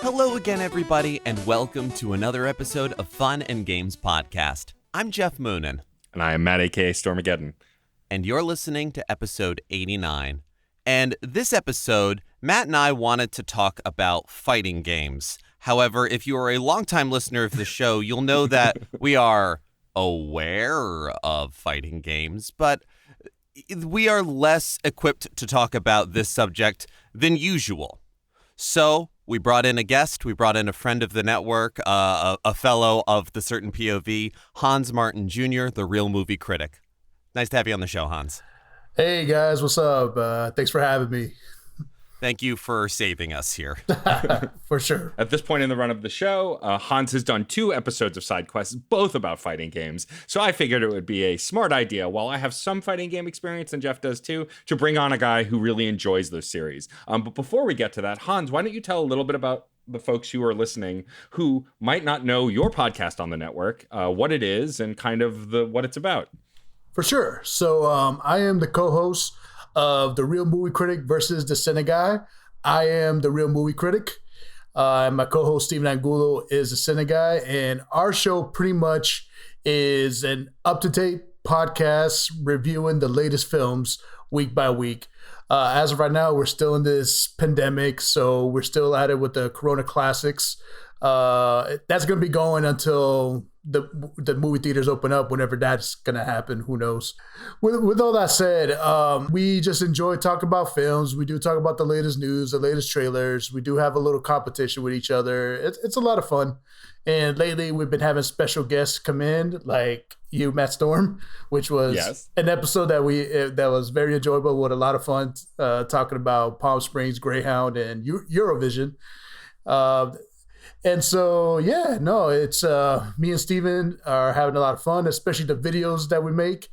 Hello again, everybody, and welcome to another episode of Fun and Games Podcast. I'm Geoff Moonen. And I am Matt, a.k.a. Stormageddon. And you're listening to episode 89. And this episode, Matt and I wanted to talk about fighting games. However, if you are a longtime listener of the show, you'll know that we are aware of fighting games, but we are less equipped to talk about this subject than usual. So we brought in a guest. We brought in a friend of the network, a fellow of the certain POV, Hans Martin Jr., the Real Movie Critic. Nice to have you on the show, Hans. Hey, guys. What's up? Thanks for having me. Thank you for saving us here. For sure. At this point in the run of the show, Hans has done 2 episodes of side quests, both about fighting games. So I figured it would be a smart idea, while I have some fighting game experience, and Geoff does too, to bring on a guy who really enjoys those series. But before we get to that, Hans, why don't you tell a little bit about the folks who are listening who might not know your podcast on the network, what it is, and kind of what it's about? For sure. So I am the co-host of the Real Movie Critic versus the Cine Guy. I am the Real Movie Critic. And my co-host Steven Angulo is the Cine Guy. And our show pretty much is an up-to-date podcast reviewing the latest films week by week. As of right now, we're still in this pandemic, so we're still at it with the Corona Classics. That's going to be going until the movie theaters open up, whenever that's going to happen. Who knows? With all that said, we just enjoy talking about films. We do talk about the latest news, the latest trailers. We do have a little competition with each other. It's a lot of fun. And lately, we've been having special guests come in, like you, Matt Storm, which was an episode that was very enjoyable, with a lot of fun, talking about Palm Springs, Greyhound, and Eurovision. And so, it's me and Steven are having a lot of fun, especially the videos that we make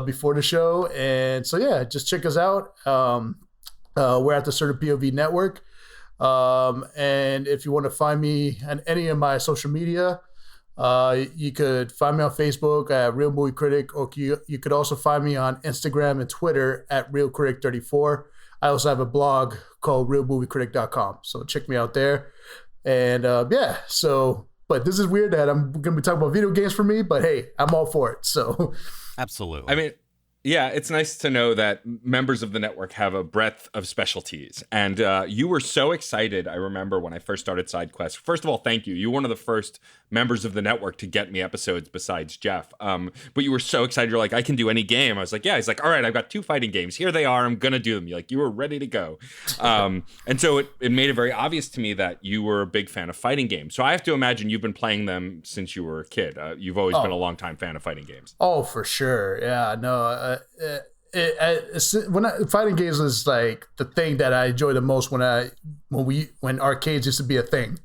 before the show. And so, just check us out. We're at the Certain POV Network. And if you want to find me on any of my social media, you could find me on Facebook at Real Movie Critic, or you could also find me on Instagram and Twitter at RealCritic34. I also have a blog called RealMovieCritic.com. So check me out there. And but this is weird that I'm going to be talking about video games for me, but hey, I'm all for it. So absolutely. I mean, yeah, it's nice to know that members of the network have a breadth of specialties. And you were so excited, I remember, when I first started SideQuest. First of all, thank you. You were one of the first members of the network to get me episodes besides Geoff. But you were so excited. You're like, I can do any game. I was like, yeah. He's like, all right, I've got 2 fighting games. Here they are. I'm going to do them. You were ready to go. And so it made it very obvious to me that you were a big fan of fighting games. So I have to imagine you've been playing them since you were a kid. You've always been a longtime fan of fighting games. Oh, for sure. Yeah, no. Fighting games is like the thing that I enjoy the most when arcades used to be a thing.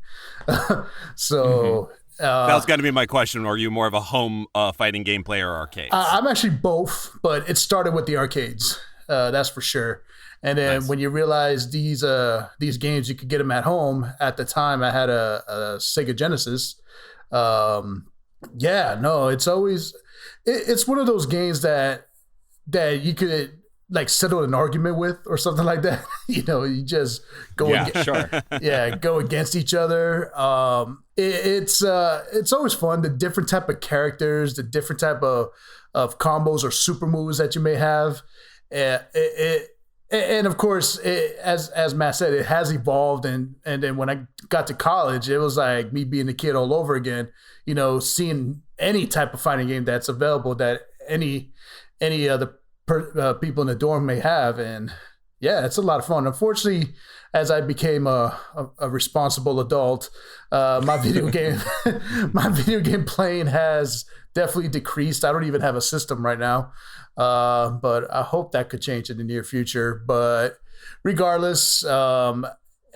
So that was going to be my question. Are you more of a home fighting game player or arcades? I'm actually both, but it started with the arcades. That's for sure. And then when you realize these games, you could get them at home. At the time, I had a Sega Genesis. It's one of those games that you could like settle an argument with or something like that. You just go go against each other. It's always fun. The different type of characters, the different type of combos or super moves that you may have. And of course, as Matt said, it has evolved. And then when I got to college, it was like me being a kid all over again. Seeing any type of fighting game that's available that any other people in the dorm may have. And it's a lot of fun. Unfortunately, as I became a responsible adult, my video game playing has definitely decreased. I don't even have a system right now, but I hope that could change in the near future. But regardless,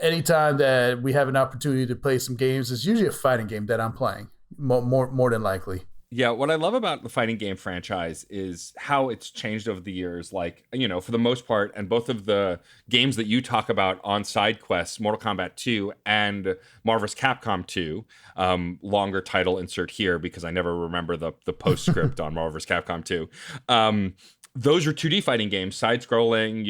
anytime that we have an opportunity to play some games, it's usually a fighting game that I'm playing more than likely. Yeah, what I love about the fighting game franchise is how it's changed over the years. Like, for the most part, and both of the games that you talk about on SideQuest, Mortal Kombat 2 and Marvel vs. Capcom 2, longer title insert here because I never remember the postscript on Marvel vs. Capcom 2. those are 2D fighting games, side-scrolling,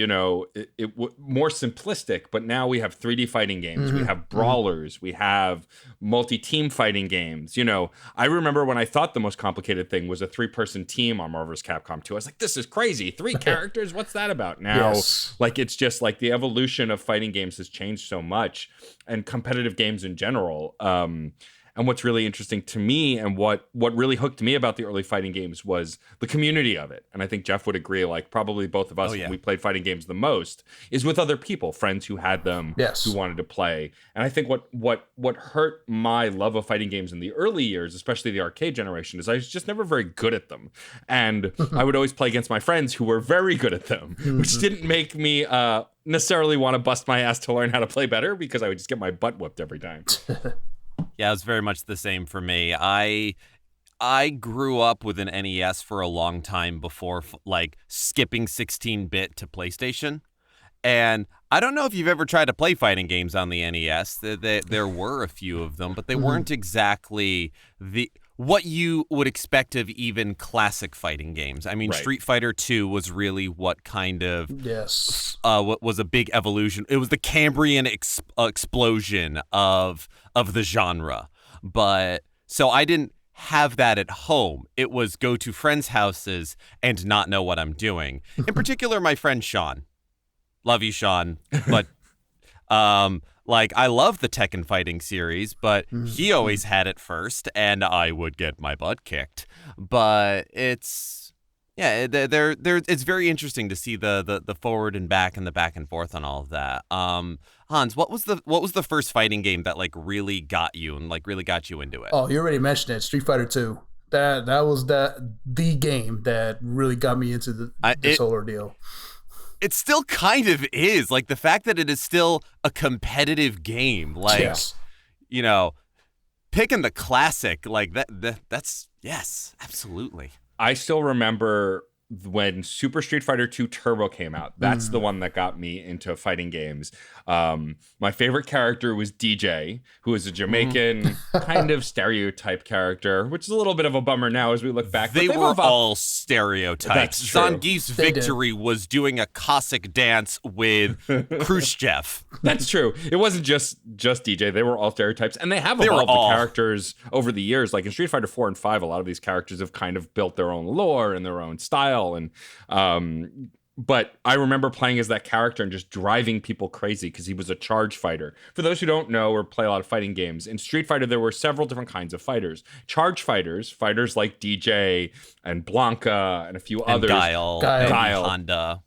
more simplistic. But now we have 3D fighting games. We have brawlers. We have multi-team fighting games. I remember when I thought the most complicated thing was a 3-person team on Marvel vs. Capcom 2. I was like, this is crazy. 3 characters? What's that about? Now, it's just like the evolution of fighting games has changed so much, and competitive games in general. And what's really interesting to me, and what really hooked me about the early fighting games, was the community of it. And I think Geoff would agree, like probably both of us, when we played fighting games the most, is with other people, friends who had them, who wanted to play. And I think what hurt my love of fighting games in the early years, especially the arcade generation, is I was just never very good at them. And I would always play against my friends who were very good at them, which didn't make me necessarily want to bust my ass to learn how to play better, because I would just get my butt whipped every time. Yeah, it was very much the same for me. I grew up with an NES for a long time before skipping 16-bit to PlayStation. And I don't know if you've ever tried to play fighting games on the NES. There were a few of them, but they weren't exactly what you would expect of even classic fighting games. I mean, Street Fighter 2 was really what kind of what was a big evolution. It was the Cambrian explosion of the genre. But so I didn't have that at home. It was go to friends' houses and not know what I'm doing. In particular, my friend Sean. Love you, Sean. But I love the Tekken fighting series, but he always had it first, and I would get my butt kicked. But it's it's very interesting to see the forward and back and the back and forth on all of that. Hans, what was the first fighting game that really got you and really got you into it? Oh, you already mentioned it, Street Fighter 2. That was the game that really got me into this whole ordeal. It still kind of is. Like, the fact that it is still a competitive game. Picking the classic, that's, yes, absolutely. I still remember when Super Street Fighter 2 Turbo came out. That's the one that got me into fighting games. My favorite character was DJ, who is a Jamaican kind of stereotype character, which is a little bit of a bummer now as we look back. They were all stereotypes. Zangief's victory was doing a Cossack dance with Khrushchev. That's true. It wasn't just DJ. They were all stereotypes. And they have evolved the characters over the years. Like in Street Fighter 4 and 5, a lot of these characters have kind of built their own lore and their own style. But I remember playing as that character and just driving people crazy because he was a charge fighter. For those who don't know or play a lot of fighting games, in Street Fighter there were several different kinds of fighters. Charge fighters like DJ and Blanca and a few others. Guile. Honda.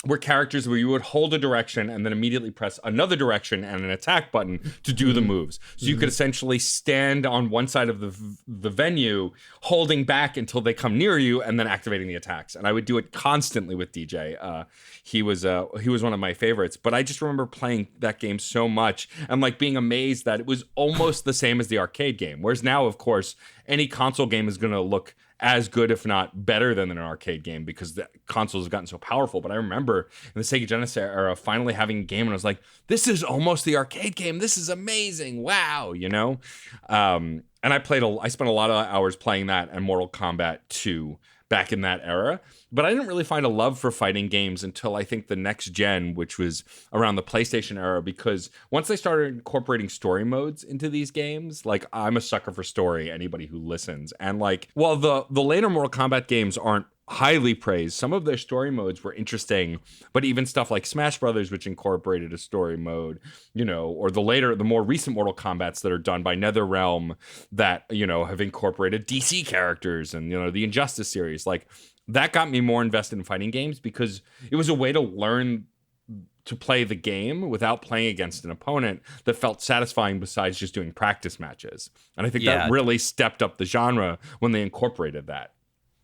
Were characters where you would hold a direction and then immediately press another direction and an attack button to do the moves. So you could essentially stand on one side of the venue, holding back until they come near you and then activating the attacks. And I would do it constantly with DJ. He was one of my favorites. But I just remember playing that game so much and being amazed that it was almost the same as the arcade game. Whereas now, of course, any console game is going to look as good, if not better, than an arcade game because the consoles have gotten so powerful. But I remember in the Sega Genesis era finally having a game and I was like, this is almost the arcade game. This is amazing. Wow, And I spent a lot of hours playing that and Mortal Kombat 2 back in that era. But I didn't really find a love for fighting games until I think the next gen, which was around the PlayStation era, because once they started incorporating story modes into these games, I'm a sucker for story, anybody who listens. And while the later Mortal Kombat games aren't highly praised, some of their story modes were interesting, but even stuff like Smash Brothers, which incorporated a story mode, or the more recent Mortal Kombats that are done by NetherRealm that, have incorporated DC characters and, the Injustice series, that got me more invested in fighting games because it was a way to learn to play the game without playing against an opponent that felt satisfying besides just doing practice matches. And I think that really stepped up the genre when they incorporated that.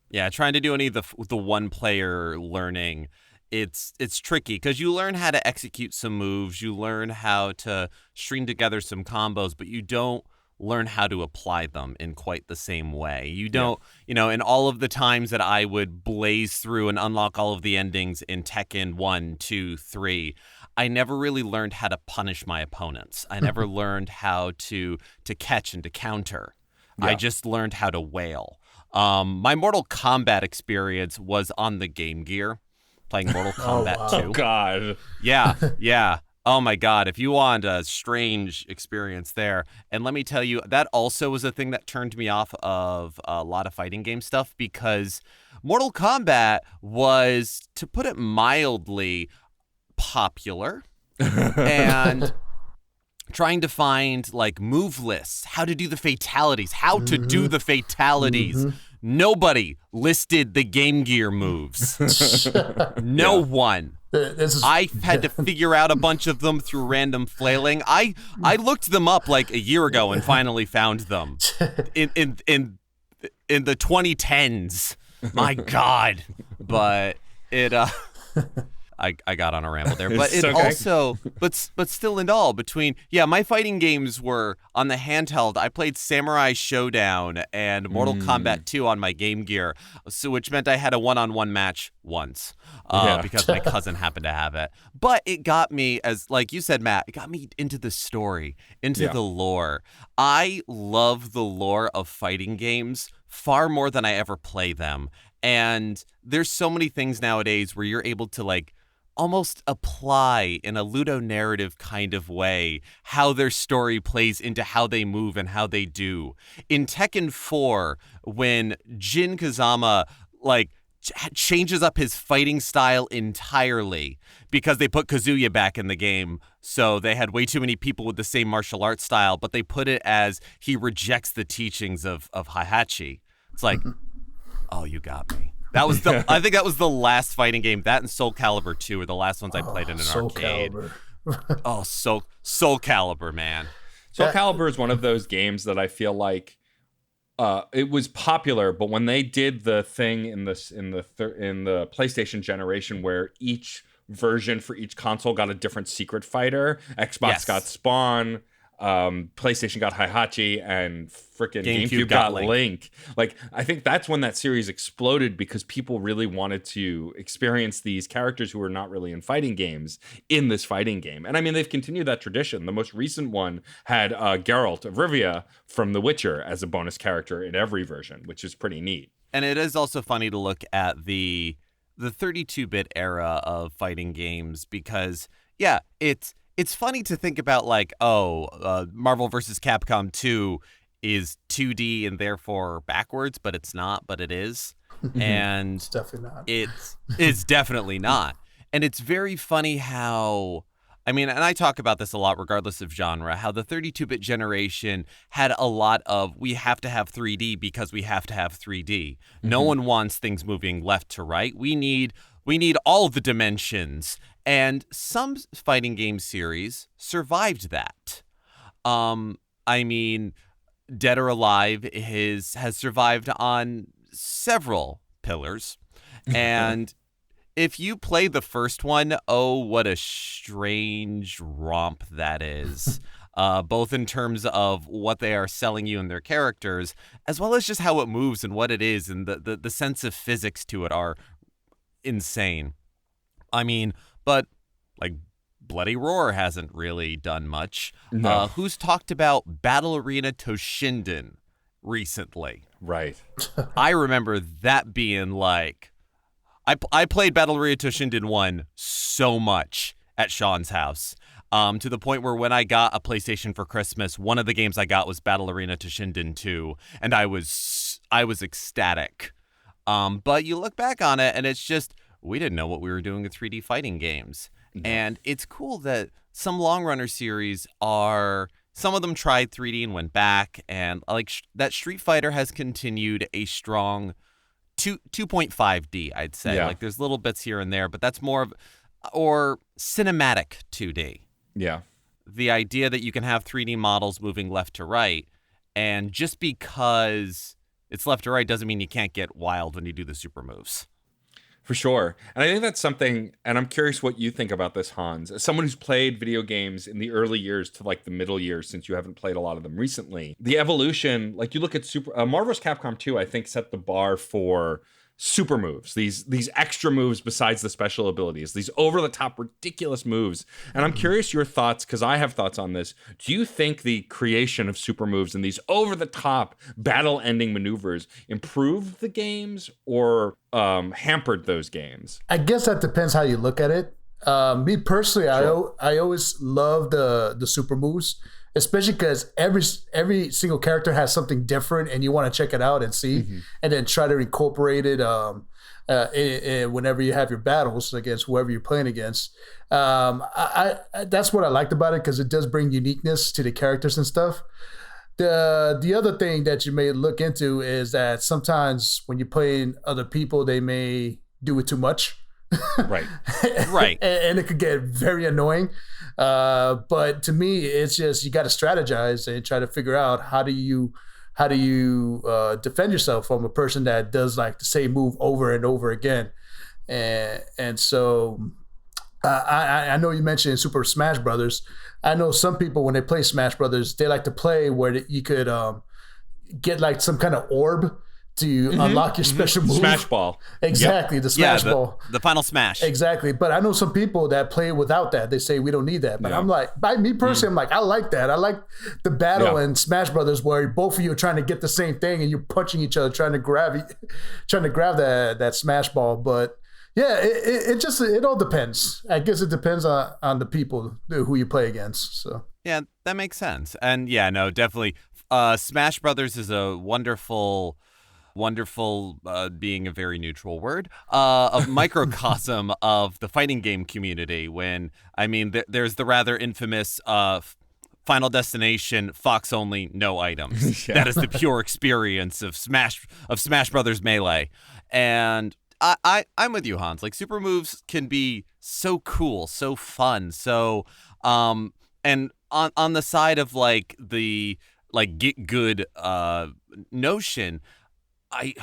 Yeah, trying to do any of the one-player learning, it's tricky because you learn how to execute some moves, you learn how to string together some combos, but you don't learn how to apply them in quite the same way. You don't, in all of the times that I would blaze through and unlock all of the endings in Tekken 1, 2, 3, I never really learned how to punish my opponents. I never learned how to catch and to counter. Yeah. I just learned how to wail. My Mortal Kombat experience was on the Game Gear, playing Mortal Kombat 2. Oh, God. Yeah. Oh, my God. If you want a strange experience there. And let me tell you, that also was a thing that turned me off of a lot of fighting game stuff, because Mortal Kombat was, to put it mildly, popular. And trying to find like move lists, how to do the fatalities, Nobody listed the Game Gear moves. No one. I had to figure out a bunch of them through random flailing. I looked them up like a year ago and finally found them in the 2010s. My God. But it I got on a ramble there, but it okay. also, but still in all, between, my fighting games were on the handheld. I played Samurai Showdown and Mortal Kombat 2 on my Game Gear, so which meant I had a one-on-one match once because my cousin happened to have it. But it got me, as like you said, Matt, it got me into the story, into the lore. I love the lore of fighting games far more than I ever play them. And there's so many things nowadays where you're able to like almost apply in a ludonarrative kind of way how their story plays into how they move and how they do. In Tekken 4, when Jin Kazama like changes up his fighting style entirely because they put Kazuya back in the game, so they had way too many people with the same martial arts style, but they put it as he rejects the teachings of Heihachi. It's like, oh, you got me. That was I think that was the last fighting game. That and Soul Calibur 2 were the last ones I played in an arcade. Soul Calibur, man. Soul Calibur is one of those games that I feel like it was popular, but when they did the thing in the PlayStation generation where each version for each console got a different secret fighter, Xbox got Spawn, PlayStation got Heihachi, and frickin' GameCube got Link. Like, I think that's when that series exploded, because people really wanted to experience these characters who were not really in fighting games in this fighting game. And I mean, they've continued that tradition. The most recent one had Geralt of Rivia from The Witcher as a bonus character in every version, which is pretty neat. And it is also funny to look at the 32-bit era of fighting games, because it's funny to think about, like, Marvel vs. Capcom 2 is 2D and therefore backwards, but it's not, but it is. And it's definitely not. It's definitely not. And it's very funny how, I mean, and I talk about this a lot regardless of genre, how the 32-bit generation had a lot of, we have to have 3D because we have to have 3D. No one wants things moving left to right. We need all the dimensions. And some fighting game series survived that. I mean, Dead or Alive has survived on several pillars. And if you play the first one, oh, what a strange romp that is. Both in terms of what they are selling you and their characters, as well as just how it moves and what it is, and the sense of physics to it are insane. I mean, but like Bloody Roar hasn't really done much. No. Who's talked about Battle Arena Toshinden recently? Right. I remember that being like, I played Battle Arena Toshinden 1 so much at Sean's house, to the point where when I got a PlayStation for Christmas, one of the games I got was Battle Arena Toshinden 2, and I was ecstatic. But you look back on it, and it's just, we didn't know what we were doing with 3D fighting games. No. And it's cool that some long runner series some of them tried 3D and went back, and like that Street Fighter has continued a strong 2.5D, I'd say. Yeah. Like there's little bits here and there, but that's more of, or cinematic 2D. Yeah. The idea that you can have 3D models moving left to right, and just because it's left to right doesn't mean you can't get wild when you do the super moves. For sure. And I think that's something, and I'm curious what you think about this, Hans. As someone who's played video games in the early years to like the middle years, since you haven't played a lot of them recently, the evolution, like you look at Marvel vs. Capcom 2, I think set the bar for super moves, these extra moves besides the special abilities, these over the top ridiculous moves. And I'm curious your thoughts, because I have thoughts on this. Do you think the creation of super moves and these over the top battle ending maneuvers improved the games or hampered those games? I guess that depends how you look at it. Me personally, Sure. I always love the super moves, especially because every single character has something different, and you want to check it out and see, and then try to incorporate it whenever you have your battles against whoever you're playing against. I that's what I liked about it, because it does bring uniqueness to the characters and stuff. The other thing that you may look into is that sometimes when you're playing other people, they may do it too much. Right. Right. And it could get very annoying. But to me, it's just you got to strategize and try to figure out how do you defend yourself from a person that does like the same move over and over again. And so I know you mentioned Super Smash Brothers. I know some people when they play Smash Brothers, they like to play where you could get like some kind of orb to unlock your special move. Smash ball. Exactly, the smash ball. The final smash. Exactly. But I know some people that play without that. They say we don't need that. But I'm like, by me personally, I'm like, I like that. I like the battle in Smash Brothers where both of you are trying to get the same thing and you're punching each other, trying to grab that smash ball. But yeah, it all depends. I guess it depends on the people who you play against. So Yeah, that makes sense. And yeah, no, definitely. Smash Brothers is a wonderful being a very neutral word, of microcosm of the fighting game community. When, I mean, there's the rather infamous Final Destination Fox only, no items. That is the pure experience of Smash Brothers Melee. And I'm with you, Hans. Like, super moves can be so cool, so fun, so and on the side of like the like get good notion. I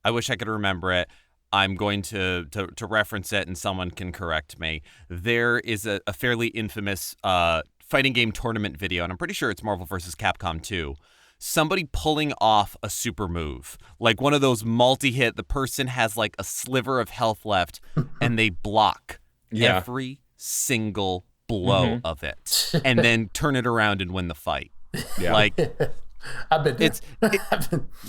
wish I could remember it. I'm going to reference it and someone can correct me. There is a fairly infamous fighting game tournament video, and I'm pretty sure it's Marvel vs. Capcom 2. Somebody pulling off a super move, like one of those multi-hit, the person has like a sliver of health left and they block every single blow of it and then turn it around and win the fight. Like, I've been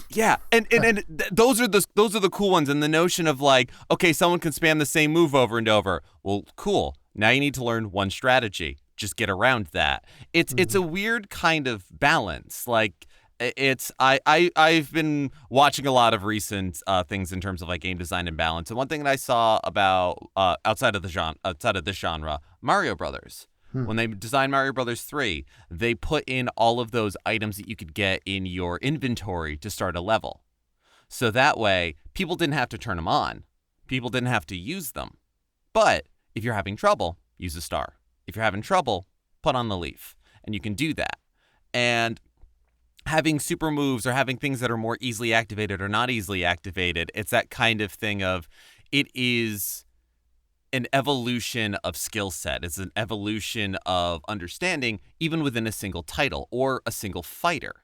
yeah, and those are the cool ones. And the notion of like, okay, someone can spam the same move over and over. Well, cool. Now you need to learn one strategy. Just get around that. It's a weird kind of balance. Like, I've been watching a lot of recent things in terms of like game design and balance. And one thing that I saw about outside of this genre, Mario Brothers. When they designed Mario Brothers 3, they put in all of those items that you could get in your inventory to start a level. So that way, people didn't have to turn them on. People didn't have to use them. But if you're having trouble, use a star. If you're having trouble, put on the leaf. And you can do that. And having super moves or having things that are more easily activated or not easily activated, it's that kind of thing of it is an evolution of skill set. It's an evolution of understanding, even within a single title or a single fighter.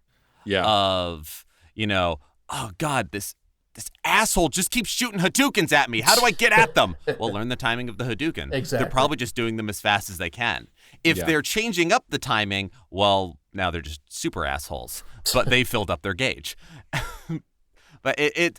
Yeah. Of, oh God, this asshole just keeps shooting Hadoukens at me. How do I get at them? Well, learn the timing of the Hadouken. Exactly. They're probably just doing them as fast as they can. If they're changing up the timing, well, now they're just super assholes. But they filled up their gauge. But it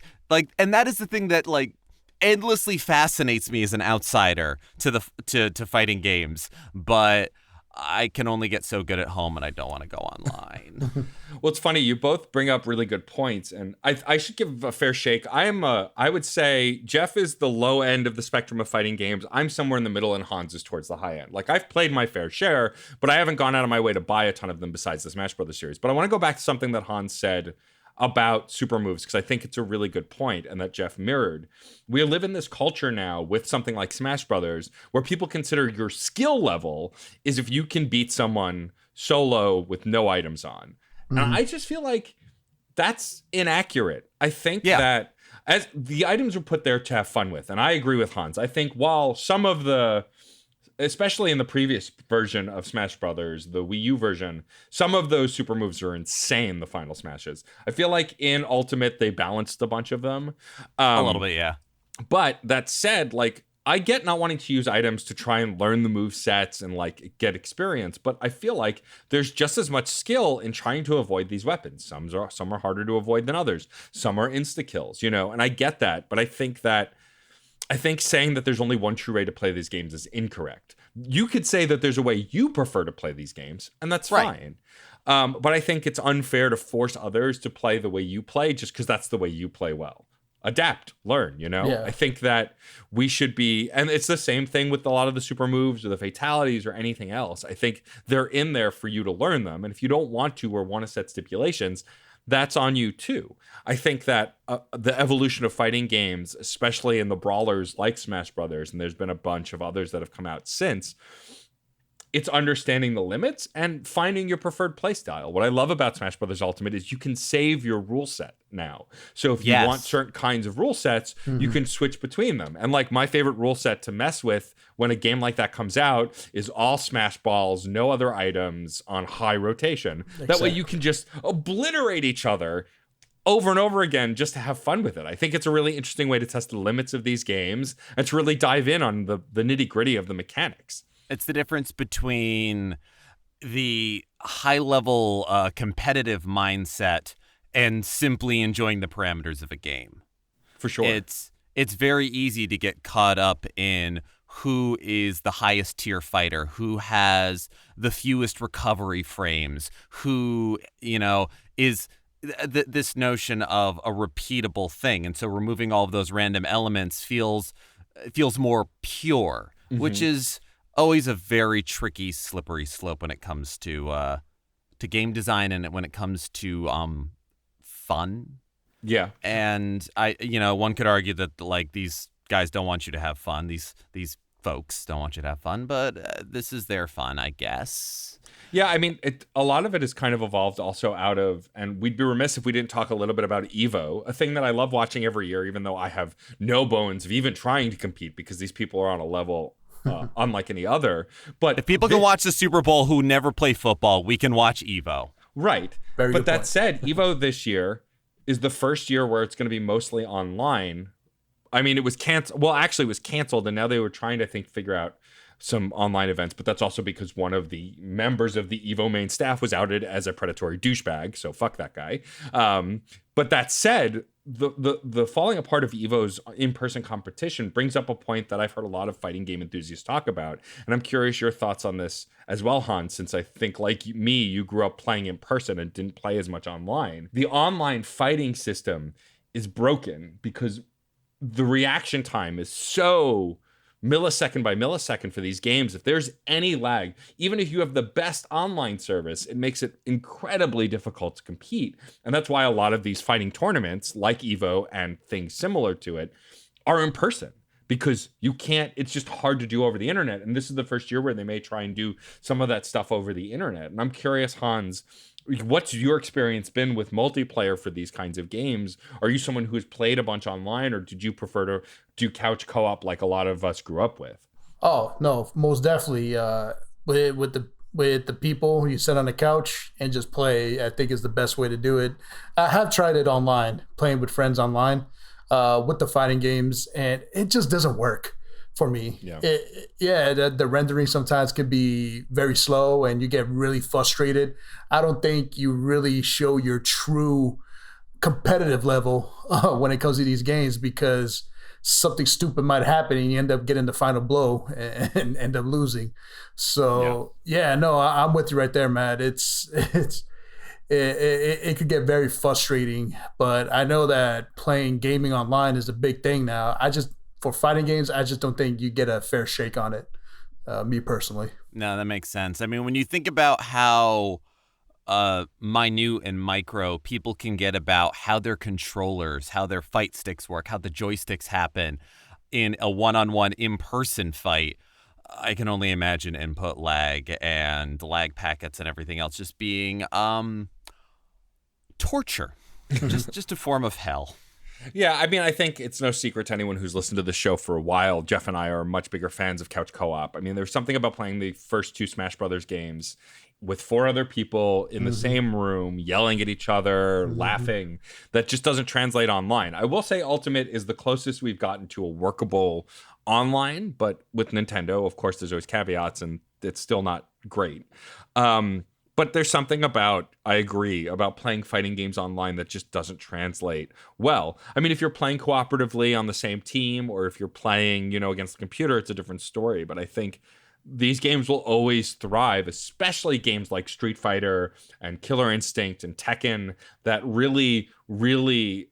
and that is the thing that like endlessly fascinates me as an outsider to fighting games, but I can only get so good at home and I don't want to go online. Well, it's funny. You both bring up really good points, and I should give a fair shake. I would say Geoff is the low end of the spectrum of fighting games. I'm somewhere in the middle, and Hans is towards the high end. Like, I've played my fair share, but I haven't gone out of my way to buy a ton of them besides the Smash Brothers series. But I want to go back to something that Hans said about super moves, because I think it's a really good point, and that Geoff mirrored. We live in this culture now with something like Smash Brothers where people consider your skill level is if you can beat someone solo with no items on. And I just feel like that's inaccurate. I think that as the items are put there to have fun with, and I agree with Hans. I think while some of the especially in the previous version of Smash Brothers, the Wii U version, some of those super moves are insane, the final smashes. I feel like in Ultimate, they balanced a bunch of them. A little bit, yeah. But that said, like, I get not wanting to use items to try and learn the move sets and like get experience, but I feel like there's just as much skill in trying to avoid these weapons. Some are harder to avoid than others. Some are insta kills, you know, and I get that, but I think saying that there's only one true way to play these games is incorrect. You could say that there's a way you prefer to play these games, and that's fine. But I think it's unfair to force others to play the way you play just because that's the way you play well. Adapt, learn, you know? Yeah. I think that we should be, and it's the same thing with a lot of the super moves or the fatalities or anything else. I think they're in there for you to learn them. And if you don't want to or want to set stipulations, that's on you too. I think that the evolution of fighting games, especially in the brawlers like Smash Brothers, and there's been a bunch of others that have come out since, it's understanding the limits and finding your preferred playstyle. What I love about Smash Brothers Ultimate is you can save your rule set now. So if you want certain kinds of rule sets, you can switch between them. And like my favorite rule set to mess with when a game like that comes out is all Smash Balls, no other items on high rotation. Exactly. That way you can just obliterate each other over and over again just to have fun with it. I think it's a really interesting way to test the limits of these games and to really dive in on the nitty gritty of the mechanics. It's the difference between the high-level competitive mindset and simply enjoying the parameters of a game. For sure. It's very easy to get caught up in who is the highest tier fighter, who has the fewest recovery frames, who, you know, is this notion of a repeatable thing. And so removing all of those random elements feels more pure, which is always a very tricky, slippery slope when it comes to game design and when it comes to fun. Yeah. And one could argue that like these guys don't want you to have fun. These folks don't want you to have fun, but this is their fun, I guess. Yeah, I mean, a lot of it is kind of evolved also out of, and we'd be remiss if we didn't talk a little bit about EVO, a thing that I love watching every year, even though I have no bones of even trying to compete because these people are on a level unlike any other. But if people can watch the Super Bowl who never play football, we can watch EVO. Right. But that said, EVO this year is the first year where it's going to be mostly online. I mean, it was canceled. Well, actually, it was canceled, and now they were trying to figure out some online events. But that's also because one of the members of the EVO main staff was outed as a predatory douchebag. So fuck that guy. But that said, the falling apart of EVO's in-person competition brings up a point that I've heard a lot of fighting game enthusiasts talk about. And I'm curious your thoughts on this as well, Hans, since I think, like me, you grew up playing in person and didn't play as much online. The online fighting system is broken because the reaction time is so millisecond by millisecond for these games. If there's any lag, even if you have the best online service, it makes it incredibly difficult to compete. And that's why a lot of these fighting tournaments like EVO and things similar to it are in person, because you can't, it's just hard to do over the internet. And this is the first year where they may try and do some of that stuff over the internet. And I'm curious, Hans, what's your experience been with multiplayer for these kinds of games? Are you someone who's played a bunch online, or did you prefer to do couch co-op like a lot of us grew up with? Oh, no, most definitely. With the people, you sit on the couch and just play, I think is the best way to do it. I have tried it online, playing with friends online with the fighting games, and it just doesn't work for me. Yeah, the rendering sometimes can be very slow and you get really frustrated. I don't think you really show your true competitive level when it comes to these games, because something stupid might happen and you end up getting the final blow and end up losing. So I'm with you right there, Matt. It could get very frustrating, but I know that playing gaming online is a big thing now. For fighting games, I just don't think you get a fair shake on it, me personally. No, that makes sense. I mean, when you think about how minute and micro people can get about how their controllers, how their fight sticks work, how the joysticks happen in a one-on-one in-person fight, I can only imagine input lag and lag packets and everything else just being torture, just a form of hell. Yeah, I mean, I think it's no secret to anyone who's listened to the show for a while. Geoff and I are much bigger fans of couch co-op. I mean, there's something about playing the first two Smash Brothers games with four other people in the same room, yelling at each other, laughing, that just doesn't translate online. I will say Ultimate is the closest we've gotten to a workable online, but with Nintendo, of course, there's always caveats, and it's still not great. But there's something about, I agree, about playing fighting games online that just doesn't translate well. I mean, if you're playing cooperatively on the same team, or if you're playing, against the computer, it's a different story. But I think these games will always thrive, especially games like Street Fighter and Killer Instinct and Tekken that really, really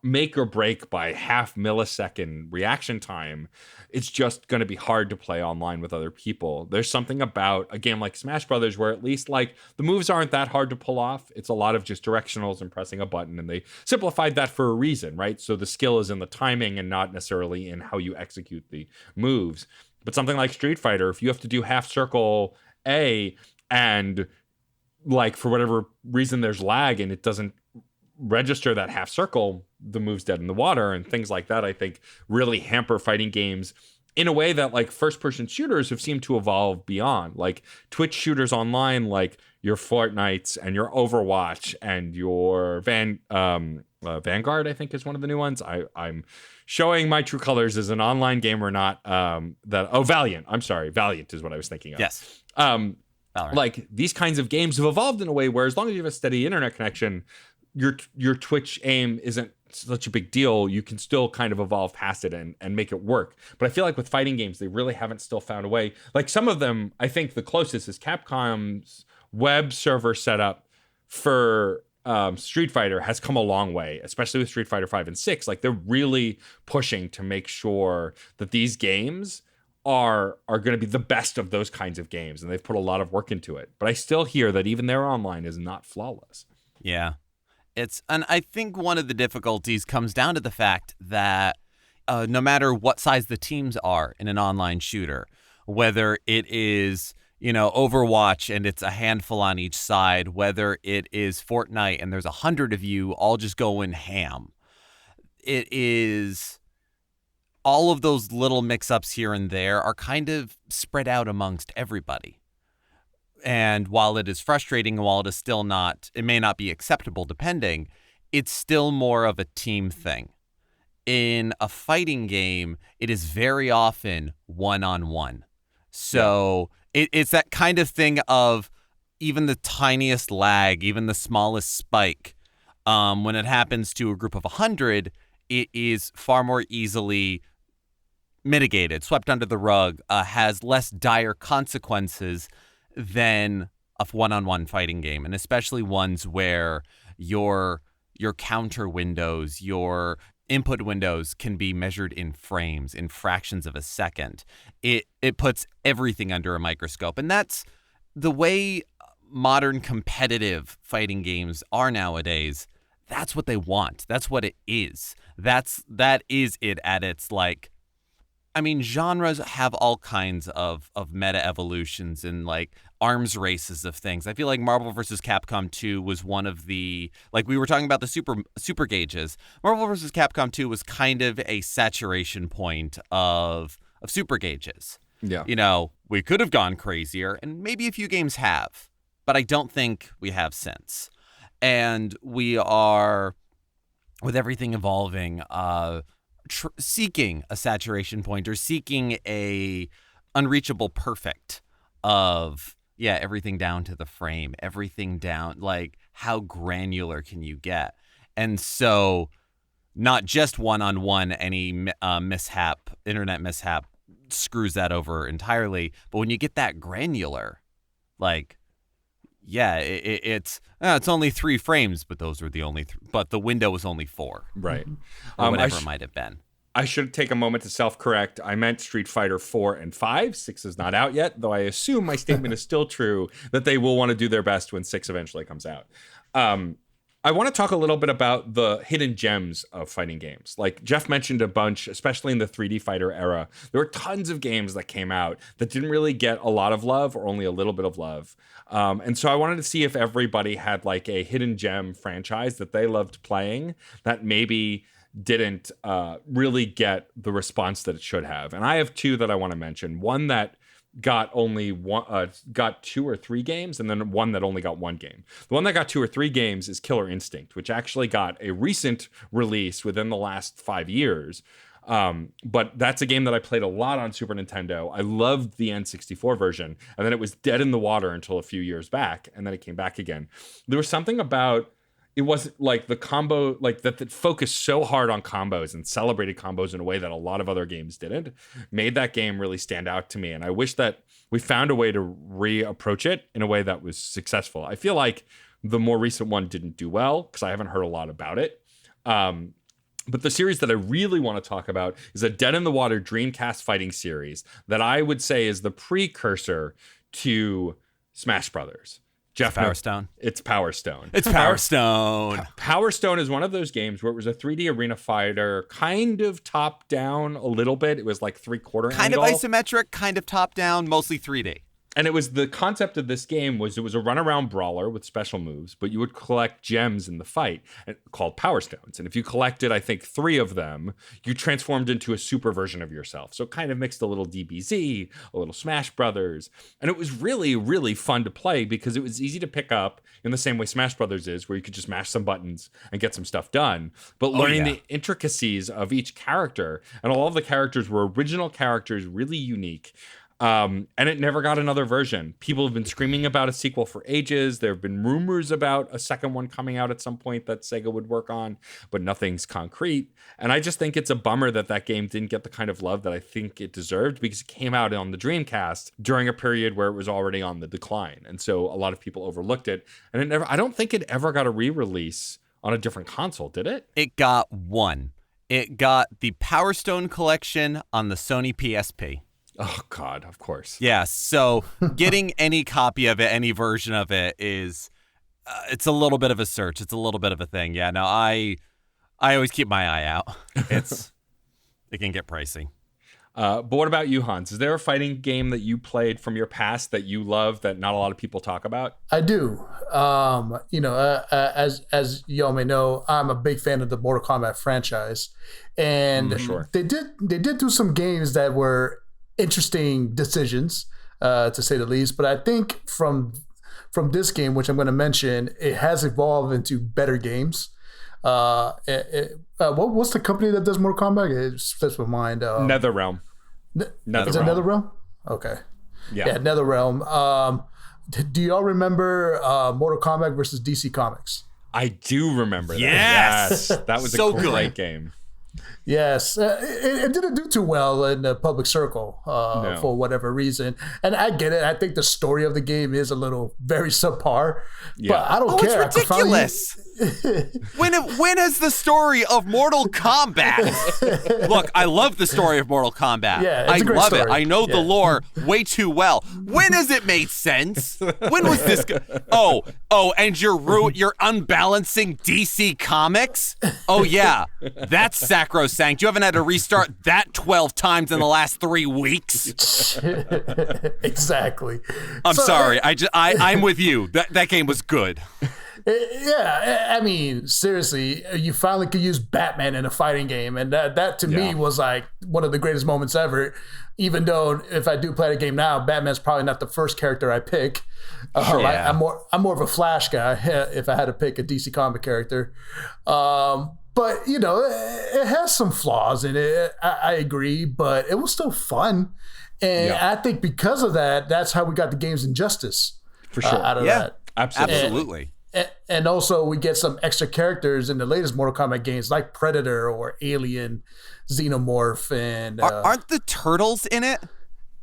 make or break by half millisecond reaction time. It's just going to be hard to play online with other people. There's something about a game like Smash Brothers where at least like the moves aren't that hard to pull off. It's a lot of just directionals and pressing a button, and they simplified that for a reason, right? So the skill is in the timing and not necessarily in how you execute the moves. But something like Street Fighter, if you have to do half circle A and like for whatever reason there's lag and it doesn't register that half circle, the move's dead in the water, and things like that, I think really hamper fighting games in a way that like first person shooters have seemed to evolve beyond. Like Twitch shooters online, like your Fortnites and your Overwatch and your Vanguard, I think is one of the new ones. I'm showing my true colors as an online gamer, not Valiant. I'm sorry, Valiant is what I was thinking of. Yes. Like these kinds of games have evolved in a way where as long as you have a steady internet connection, your Twitch aim isn't such a big deal. You can still kind of evolve past it and make it work. But I feel like with fighting games, they really haven't still found a way. Like some of them, I think the closest is Capcom's web server setup for Street Fighter has come a long way, especially with Street Fighter 5 and 6. Like they're really pushing to make sure that these games are going to be the best of those kinds of games, and they've put a lot of work into it. But I still hear that even their online is not flawless. Yeah. And I think one of the difficulties comes down to the fact that no matter what size the teams are in an online shooter, whether it is Overwatch and it's a handful on each side, whether it is Fortnite and there's 100 of you all just going ham. It is all of those little mix-ups here and there are kind of spread out amongst everybody. And while it is frustrating, while it is still not, it may not be acceptable depending, it's still more of a team thing. In a fighting game, it is very often one-on-one. So it's that kind of thing of even the tiniest lag, even the smallest spike, when it happens to a group of 100, it is far more easily mitigated, swept under the rug, has less dire consequences than a one-on-one fighting game, and especially ones where your counter windows, your input windows can be measured in frames, in fractions of a second. It puts everything under a microscope, and that's the way modern competitive fighting games are nowadays. That's what they want. That's what it is. That is it at its like. I mean, genres have all kinds of meta evolutions and like arms races of things. I feel like Marvel vs. Capcom 2 was one of the, like we were talking about the super gauges. Marvel vs. Capcom 2 was kind of a saturation point of super gauges. Yeah. We could have gone crazier, and maybe a few games have, but I don't think we have since. And we are, with everything evolving, seeking a saturation point or seeking a unreachable perfect of everything down to the frame, everything down, like how granular can you get? And so not just one-on-one, any internet mishap screws that over entirely, but when you get that granular, like it's only 3 frames, but those were the only but the window was only 4. Right. Or whatever it might have been. I should take a moment to self-correct. I meant Street Fighter 4 and 5. 6 is not out yet, though I assume my statement is still true that they will want to do their best when 6 eventually comes out. I want to talk a little bit about the hidden gems of fighting games. Like Geoff mentioned a bunch, especially in the 3D fighter era. There were tons of games that came out that didn't really get a lot of love or only a little bit of love. And so I wanted to see if everybody had like a hidden gem franchise that they loved playing that maybe didn't really get the response that it should have. And I have two that I want to mention. One that got only one, got 2 or 3 games, and then one that only got 1 game. The one that got 2 or 3 games is Killer Instinct, which actually got a recent release within the last 5 years. But that's a game that I played a lot on Super Nintendo. I loved the N64 version, and then it was dead in the water until a few years back, and then it came back again. There was something about it wasn't like the combo, like that focused so hard on combos and celebrated combos in a way that a lot of other games didn't, made that game really stand out to me. And I wish that we found a way to reapproach it in a way that was successful. I feel like the more recent one didn't do well because I haven't heard a lot about it. But the series that I really want to talk about is a Dead in the Water Dreamcast fighting series that I would say is the precursor to Smash Brothers. Geoff, Power Stone. It's Power Stone. It's Power Stone. Power Stone is one of those games where it was a 3D arena fighter, kind of top down a little bit. It was like 3/4 kind angle. Kind of isometric, kind of top down, mostly 3D. And it was the concept of this game was it was a runaround brawler with special moves, but you would collect gems in the fight called Power Stones. And if you collected, I think, 3 of them, you transformed into a super version of yourself. So it kind of mixed a little DBZ, a little Smash Brothers. And it was really, really fun to play because it was easy to pick up in the same way Smash Brothers is, where you could just mash some buttons and get some stuff done. But learning the intricacies of each character, and all of the characters were original characters, really unique. And it never got another version. People have been screaming about a sequel for ages. There have been rumors about a second one coming out at some point that Sega would work on, but nothing's concrete. And I just think it's a bummer that that game didn't get the kind of love that I think it deserved, because it came out on the Dreamcast during a period where it was already on the decline. And so a lot of people overlooked it. And I don't think it ever got a re-release on a different console, did it? It got one. It got the Power Stone collection on the Sony PSP. Oh, God, of course. Yeah, so getting any copy of it, any version of it is, it's a little bit of a search. It's a little bit of a thing. Yeah, no, I always keep my eye out. It can get pricey. But what about you, Hans? Is there a fighting game that you played from your past that you love that not a lot of people talk about? I do. As y'all may know, I'm a big fan of the Mortal Kombat franchise, and they did do some games that were interesting decisions, to say the least. But I think from this game, which I'm going to mention, it has evolved into better games. What's the company that does Mortal Kombat? It slips my mind. NetherRealm. Is it NetherRealm? Okay. Yeah, NetherRealm. Do y'all remember Mortal Kombat versus DC Comics? I do remember that. Yes! That was so a great good. game. Yes, it didn't do too well in the public circle for whatever reason, and I get it. I think the story of the game is very subpar, but I don't care. It's ridiculous. When is the story of Mortal Kombat? Look, I love the story of Mortal Kombat. Yeah, I it's a great love story. it. I know the lore way too well. When has it made sense? When was this? And you're unbalancing DC Comics? Oh yeah, that's sacrosanct. You haven't had to restart that 12 times in the last 3 weeks. Exactly. I'm sorry. I'm with you. That game was good. Yeah, I mean, seriously, you finally could use Batman in a fighting game, and that to me was like one of the greatest moments ever. Even though if I do play the game now, Batman's probably not the first character I pick. I'm more of a Flash guy if I had to pick a DC comic character. But it has some flaws in it. I agree, but it was still fun, and I think because of that, that's how we got the game's Injustice for sure. Out of that. Absolutely. And also we get some extra characters in the latest Mortal Kombat games like Predator or Alien, Xenomorph, and aren't the Turtles in it?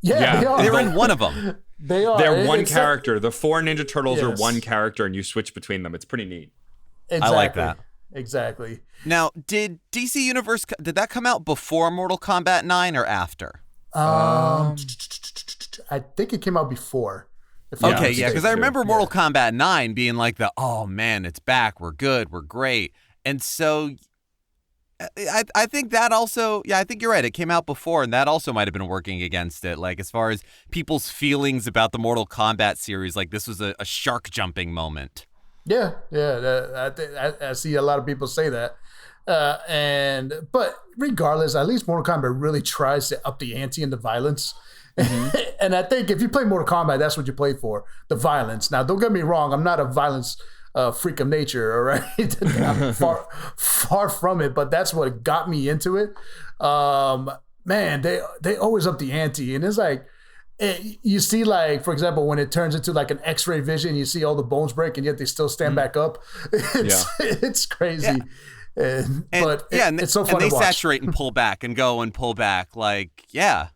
Yeah. They are. They're in one of them. They are. They're one character. The 4 Ninja Turtles are one character, and you switch between them. It's pretty neat. Exactly. I like that. Exactly. Now, did DC Universe, did that come out before Mortal Kombat 9 or after? I think it came out before. Okay, yeah, because I remember Mortal Kombat 9 being like oh man, it's back, we're good, we're great. And so I think that also, I think you're right, it came out before, and that also might have been working against it. Like, as far as people's feelings about the Mortal Kombat series, like this was a shark jumping moment. Yeah, I see a lot of people say that. But regardless, at least Mortal Kombat really tries to up the ante in the violence. And I think if you play Mortal Kombat, that's what you play for, the violence. Now, don't get me wrong, I'm not a violence freak of nature, all right? I'm far from it, but that's what got me into it. Man, they always up the ante, and it's like, you see, like, for example, when it turns into like an X-ray vision, you see all the bones break, and yet they still stand back up. It's crazy. Yeah. It's so fun and they to watch. saturate and pull back and go and pull back. Like, yeah.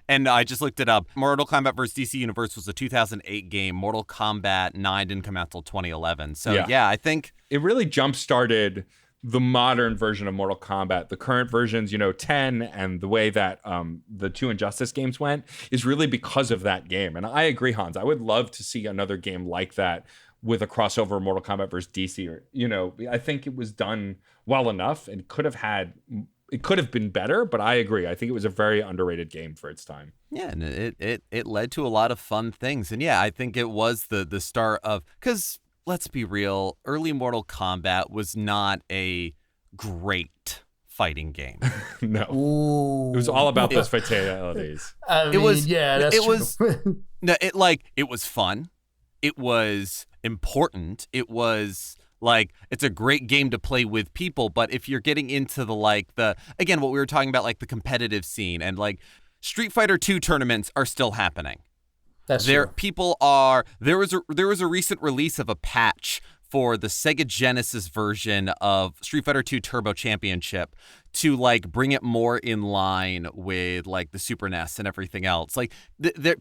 And I just looked it up. Mortal Kombat vs. DC Universe was a 2008 game. Mortal Kombat 9 didn't come out till 2011. So, yeah, I think it really jump-started the modern version of Mortal Kombat. The current versions, 10, and the way that the two Injustice games went is really because of that game. And I agree, Hans. I would love to see another game like that with a crossover Mortal Kombat versus DC. I think it was done well enough and could have been better, but I agree. I think it was a very underrated game for its time. Yeah, and it led to a lot of fun things. And yeah, I think it was the start of, because let's be real, early Mortal Kombat was not a great fighting game. No. Ooh. It was all about those fatalities. That's true. It was fun. It was important. It was like, it's a great game to play with people, but if you're getting into again, what we were talking about, like the competitive scene, and like Street Fighter 2 tournaments are still happening. That's true. There was a recent release of a patch for the Sega Genesis version of Street Fighter 2 Turbo Championship to like bring it more in line with like the Super NES and everything else. Like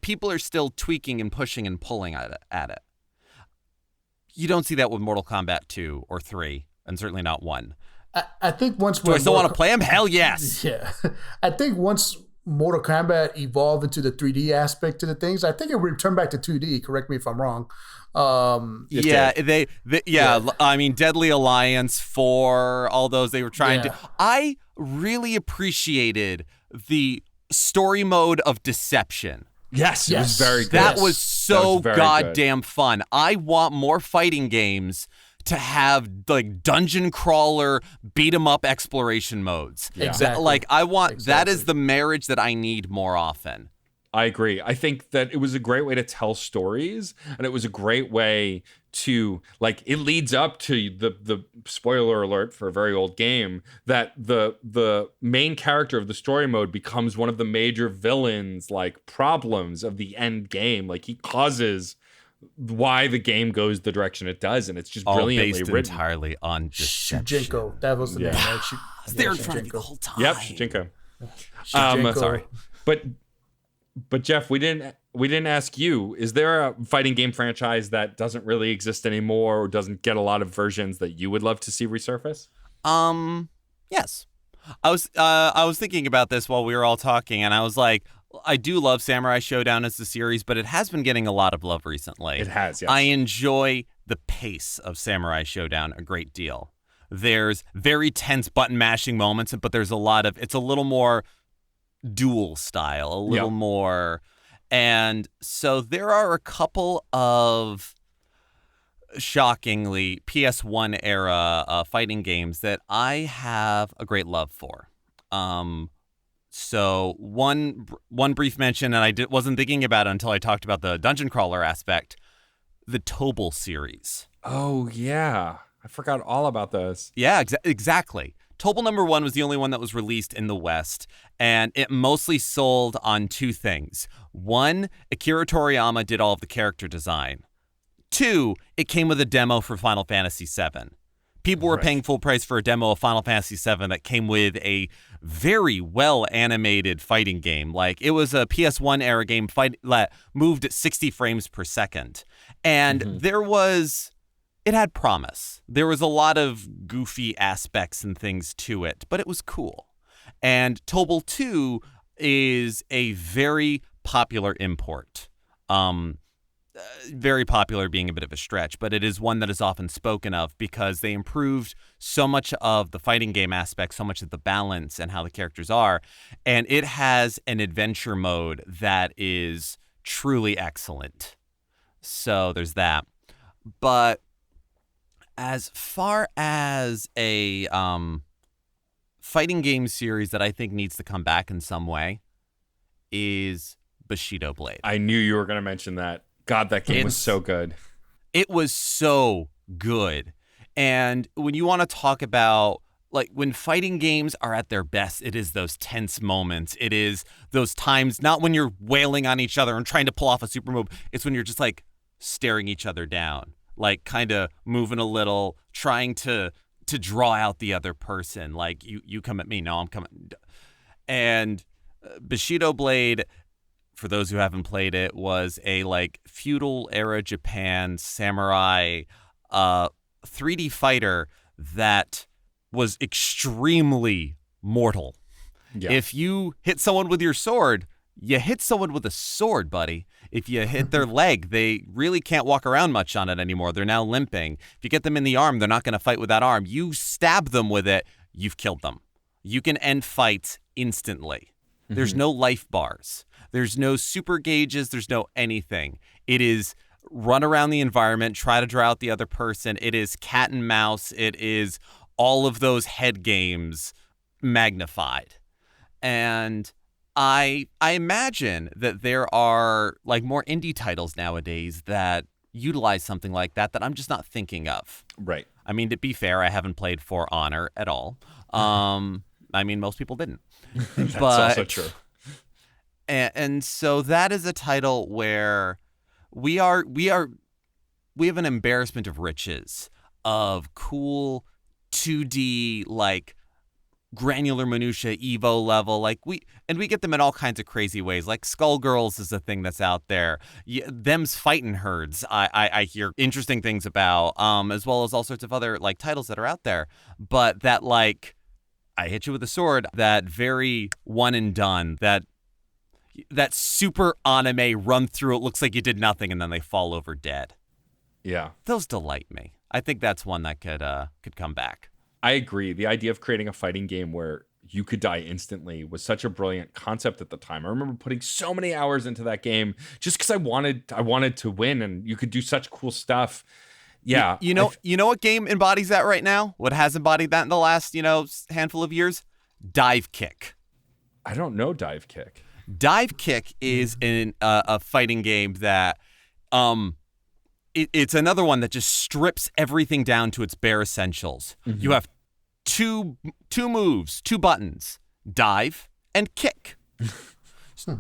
people are still tweaking and pushing and pulling at it. You don't see that with Mortal Kombat 2 or 3, and certainly not 1. I think once... Do I still want to play them? Hell yes! Yeah. I think once Mortal Kombat evolved into the 3D aspect to the things, I think it returned back to 2D. Correct me if I'm wrong. I mean, Deadly Alliance 4, all those they were trying to... I really appreciated the story mode of Deception. Yes, it was very good. That was so goddamn fun. I want more fighting games to have like dungeon crawler, beat 'em up exploration modes. Yeah. Exactly. That is the marriage that I need more often. I agree. I think that it was a great way to tell stories, and it was a great way to, like, it leads up to the spoiler alert for a very old game, that the main character of the story mode becomes one of the major villains, like, problems of the end game. Like, he causes why the game goes the direction it does, and it's just brilliantly based written. Entirely on deception. Shinjinko. That was the name, right? They're in front of me the whole time. Yep, Shinjinko. Sorry. But Geoff, we didn't ask you, is there a fighting game franchise that doesn't really exist anymore or doesn't get a lot of versions that you would love to see resurface? Yes. I was thinking about this while we were all talking, and I was like, I do love Samurai Showdown as the series, but it has been getting a lot of love recently. It has, yes. I enjoy the pace of Samurai Showdown a great deal. There's very tense button mashing moments, but there's it's a little more dual style, a little more. And so there are a couple of shockingly PS1 era fighting games that I have a great love for. So one brief mention, and I wasn't thinking about it until I talked about the dungeon crawler aspect, the Tobal series. Oh, yeah. I forgot all about those. Yeah, exactly. Tobal #1 was the only one that was released in the West, and it mostly sold on two things. One, Akira Toriyama did all of the character design. Two, it came with a demo for Final Fantasy VII. People were paying full price for a demo of Final Fantasy VII that came with a very well-animated fighting game. Like, it was a PS1 era game that moved at 60 frames per second. And it had promise. There was a lot of goofy aspects and things to it, but it was cool. And Tobal 2 is a very popular import. Very popular being a bit of a stretch, but it is one that is often spoken of because they improved so much of the fighting game aspect, so much of the balance and how the characters are. And it has an adventure mode that is truly excellent. So there's that. But as far as a fighting game series that I think needs to come back in some way is Bushido Blade. I knew you were going to mention that. God, that game was so good. It was so good. And when you want to talk about, like, when fighting games are at their best, it is those tense moments. It is those times, not when you're wailing on each other and trying to pull off a super move. It's when you're just, like, staring each other down, like, kind of moving a little, trying to draw out the other person. Like, you come at me, no, I'm coming. And Bushido Blade, for those who haven't played it, was a, like, feudal era Japan samurai 3D fighter that was extremely mortal. Yeah. If you hit someone with your sword, you hit someone with a sword, buddy. If you hit their leg, they really can't walk around much on it anymore. They're now limping. If you get them in the arm, they're not going to fight with that arm. You stab them with it, you've killed them. You can end fights instantly. There's no life bars. There's no super gauges. There's no anything. It is run around the environment, try to draw out the other person. It is cat and mouse. It is all of those head games magnified. And I imagine that there are, like, more indie titles nowadays that utilize something like that I'm just not thinking of. Right. I mean, to be fair, I haven't played For Honor at all. I mean, most people didn't. That's also true. And so that is a title where we have an embarrassment of riches of cool 2D, like, granular minutia Evo level, like we get them in all kinds of crazy ways. Like Skullgirls is a thing that's out there. Them's fighting herds. I hear interesting things about, as well as all sorts of other, like, titles that are out there. But that, like, I hit you with a sword, that very one and done, that super anime run through, it looks like you did nothing and then they fall over dead. Yeah. Those delight me. I think that's one that could come back. I agree. The idea of creating a fighting game where you could die instantly was such a brilliant concept at the time. I remember putting so many hours into that game just because I wanted to win, and you could do such cool stuff. Yeah. You know what game embodies that right now? What has embodied that in the last, handful of years? Dive Kick. I don't know Dive Kick. Dive Kick is a fighting game that it's another one that just strips everything down to its bare essentials. Mm-hmm. You have two moves, two buttons: dive and kick.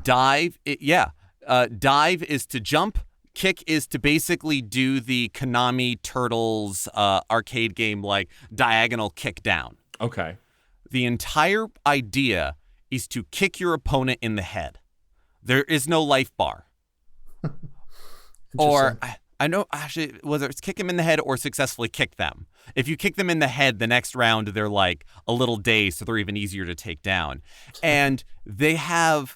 Dive is to jump. Kick is to basically do the Konami Turtles arcade game, like, diagonal kick down. Okay. The entire idea is to kick your opponent in the head. There is no life bar. Or I know, actually, whether it's kick them in the head or successfully kick them. If you kick them in the head, the next round, they're, like, a little dazed, so they're even easier to take down. And it has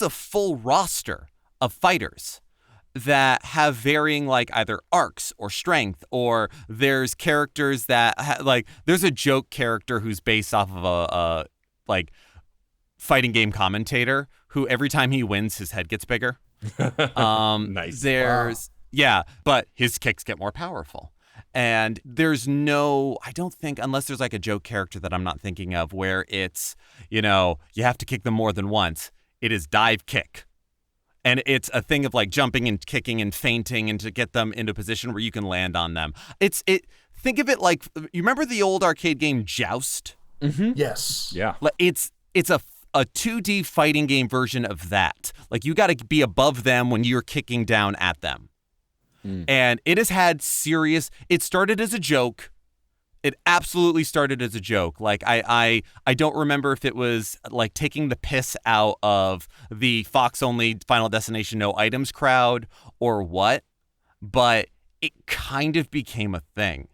a full roster of fighters that have varying, like, either arcs or strength, or there's characters that, like, there's a joke character who's based off of a like, fighting game commentator who every time he wins, his head gets bigger. Nice. Yeah, but his kicks get more powerful. And there's I don't think, unless there's, like, a joke character that I'm not thinking of, where it's, you have to kick them more than once. It is dive kick. And it's a thing of, like, jumping and kicking and feinting and to get them into a position where you can land on them. Think of it like, you remember the old arcade game Joust? Mm-hmm. Yes. Yeah. It's a 2D fighting game version of that. Like, you got to be above them when you're kicking down at them. And it has had it started as a joke. It absolutely started as a joke. Like, I don't remember if it was, like, taking the piss out of the Fox only Final Destination No Items crowd or what, but it kind of became a thing.